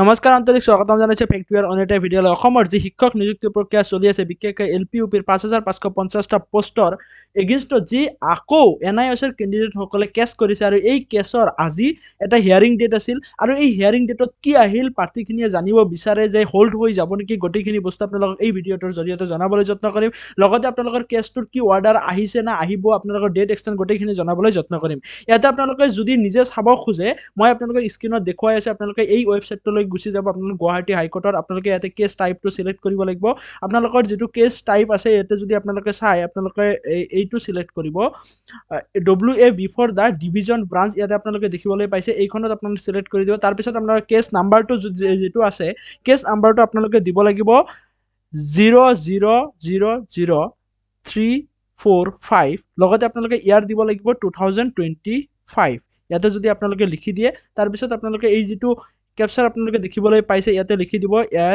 নমস্কাৰ আন্তৰিক স্বাগতম জনাইছে ফেক্টুৱেৰ অন এটা ভিডিঅ'লৈ অসমৰ যি শিক্ষক নিযুক্তি প্ৰক্ৰিয়া চলি আছে বিশেষকৈ এলপি ইউপিৰ 5550টা পোষ্টৰ এগেইনষ্টত যি আকৌ এনআইএছৰ কেণ্ডিডেটসকলে কেছ কৰিছে আৰু এই কেছৰ আজি এটা হিয়াৰিং ডেট আছিল আৰু এই হিয়াৰিং ডেটত কি আহিল প্ৰাৰ্থীখিনিয়ে জানিব বিচাৰে যে হোল্ড হৈ যাব নেকি গোটেইখিনি বস্তু আপোনালোকক এই ভিডিঅ'টোৰ জৰিয়তে জনাবলৈ যত্ন কৰিম লগতে আপোনালোকৰ কেছটোৰ কি অৰ্ডাৰ আহিছে না আহিব আপোনালোকৰ ডেট এক্সটেণ্ড গোটেইখিনি জনাবলৈ যত্ন কৰিম ইয়াতে আপোনালোকে যদি নিজে চাব খোজে মই আপোনালোকক স্ক্ৰীনত দেখুৱাই আছো আপোনালোকে এই ৱেবছাইটটোলৈ গুচি যাব আপোনালোক গুৱাহাটী হাইকোৰ্টত আপোনালোকে ইয়াতে কেছ টাইপটো সিলেক্ট কৰিব লাগিব আপোনালোকৰ যেটো কেছ টাইপ আছে ইয়াতে যদি আপোনালোকে চাই আপোনালোকে এইটো সিলেক্ট কৰিব WA বিফৰ দা ডিভিজন ব্ৰাঞ্চ ইয়াতে আপোনালোকে দেখিবলৈ পাইছে এইখনত আপোনালোকে সিলেক্ট কৰি দিব তাৰ পিছত আপোনালোকৰ কেছ নাম্বাৰটো যেটো আছে কেছ নাম্বাৰটো আপোনালোকে দিব লাগিব 0000345 লগতে আপোনালোকে ইয়াৰ দিব লাগিব 2025 ইয়াতে যদি আপোনালোকে লিখি দিয়ে তাৰ পিছত আপোনালোকে এই যেটো ক্যাপচাৰ আপোনালোকে দেখিবলৈ পাইছে ইয়াতে লিখি দিব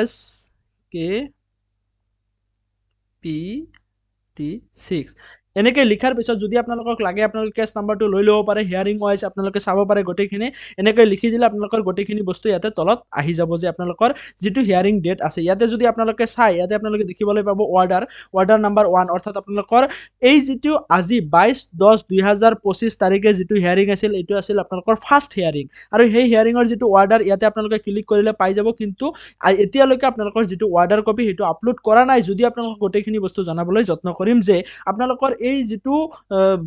SKPT6 এনেকৈ লিখাৰ পিছত যদি আপোনালোকক লাগে আপোনালোকে কেছ নাম্বাৰটো লৈ ল'ব পাৰে হিয়াৰিং ওয়াইজ আপোনালোকে চাব পাৰে গোটেইখিনি এনেকৈ লিখি দিলে আপোনালোকৰ গোটেইখিনি বস্তু ইয়াতে তলত আহি যাব যে আপোনালোকৰ যেটো হিয়াৰিং ডেট আছে ইয়াতে যদি আপোনালোকে চাই ইয়াতে আপোনালোকে দেখিবলৈ পাব অৰ্ডাৰ নাম্বাৰ 1 অৰ্থাৎ আপোনালোকৰ এই যেটো আজি 22/10/2025 তাৰিখে যেটো হিয়াৰিং আছিল এটো আছিল আপোনালোকৰ ফাৰ্স্ট হিয়াৰিং আৰু সেই হিয়াৰিংৰ যেটো অৰ্ডাৰ ইয়াতে আপোনালোকে ক্লিক কৰিলে পাই যাব কিন্তু এতিয়ালৈকে আপোনালোকৰ যেটো অৰ্ডাৰ কপি হেতু আপলোড কৰা নাই যদি আপোনালোকক গোটেইখিনি বস্তু জনাবলৈ যত্ন কৰিম যে আপোনালোকৰ এই যেটো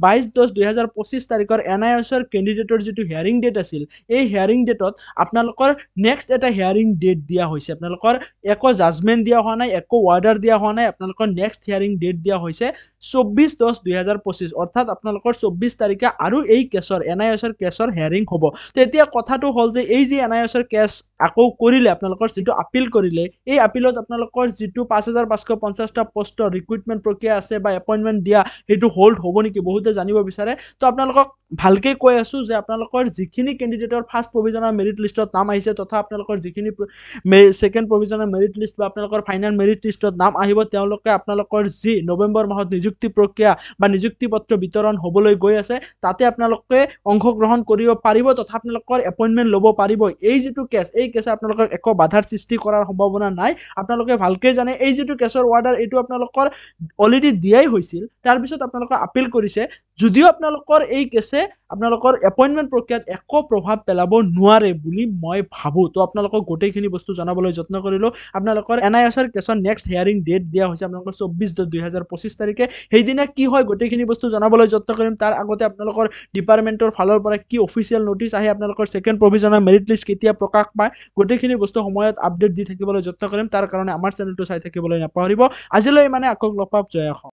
22/10/2025 তাৰিখৰ এনআইএছৰ কেণ্ডিডেটৰ যেটো হিয়াৰিং ডেট আছিল এই হিয়াৰিং ডেটত আপোনালোকৰ নেক্সট এটা হিয়াৰিং ডেট দিয়া হৈছে আপোনালোকৰ একো জাজমেন্ট দিয়া হোৱা নাই একো অৰ্ডাৰ দিয়া হোৱা নাই আপোনালোকৰ নেক্সট হিয়াৰিং ডেট দিয়া হৈছে 24/10/2025 অৰ্থাৎ আপোনালোকৰ 24 তাৰিখে আৰু এই কেছৰ এনআইএছৰ কেছৰ হিয়াৰিং হ'ব তো এতিয়া কথাটো হল যে এই যে এনআইএছৰ কেছ আকৌ কৰিলে আপোনালোকৰ যেটো আপিল কৰিলে এই আপিলত আপোনালোকৰ যেটো 5550টা পোষ্টৰ ৰিক্ৰুটমেন্ট প্ৰক্ৰিয়া আছে বা এপইন্টমেন্ট দিয়া হেতু হোল্ড হ'ব নেকি বহুতে জানিব বিচাৰে তো আপোনালোকক ভালকে কৈ আছো যে আপোনালোকৰ যিখিনি কেণ্ডিডেটৰ ফাৰ্স্ট প্ৰভিজনাল মেৰিট লিষ্টত নাম আহিছে তথা আপোনালোকৰ যিখিনি সেকেন্ড প্ৰভিজনাল মেৰিট লিষ্ট বা আপোনালোকৰ ফাইনাল মেৰিট লিষ্টত নাম আহিব তেওঁলোকে আপোনালোকৰ যি নৱেম্বৰ মাহত নিযুক্তি প্ৰক্ৰিয়া বা নিযুক্তি পত্ৰ বিতৰণ হ'বলৈ গৈ আছে তাতে আপোনালোকে অংশগ্ৰহণ কৰিব পাৰিব তথা আপোনালোকৰ এপইন্টমেন্ট ল'ব পাৰিব এই যেটো কেছ এই কেছে আপোনালোকৰ একো বাধাৰ সৃষ্টি কৰাৰ সম্ভাৱনা নাই আপোনালোকে ভালকে জানে এই যেটো কেছৰ অৰ্ডাৰ এটো আপোনালোকৰ অলৰেডি দিয়াই হৈছিল তাৰ পিছত আপোনালোকে আপিল কৰিছে যদিও আপোনালোকৰ এই কেছে আপোনালোকৰ এপইন্টমেন্ট প্ৰক্ৰিয়াত একো প্ৰভাৱ পেলাব নোৱাৰে বুলি মই ভাবো তো আপোনালোকক গোটেইখিনি বস্তু জনাবলৈ যত্ন কৰিলো আপোনালোকৰ এনআইএছৰ কেছৰ নেক্সট হিয়াৰিং ডেট দিয়া হৈছে আপোনালোকৰ 24/10/2025 তাৰিখে সেইদিনা কি হয় গোটেইখিনি বস্তু জনাবলৈ যত্ন কৰিম তাৰ আগতে আপোনালোকৰ ডিপাৰ্টমেন্টৰ ফালৰ পৰা কি অফিচিয়েল নোটিছ আহে আপোনালোকৰ সেকেন্ড প্ৰভিজনাল মেৰিট লিষ্ট কেতিয়া প্ৰকাশ পায় গোটেইখিনি বস্তু সময়ত আপডেট দি থাকিবলৈ যত্ন কৰিম তাৰ কাৰণে আমাৰ চেনেলটো চাই থাকিবলৈ নাপাহৰিব আজিলৈ মানে আকৌ লগ পাম জয় অসম।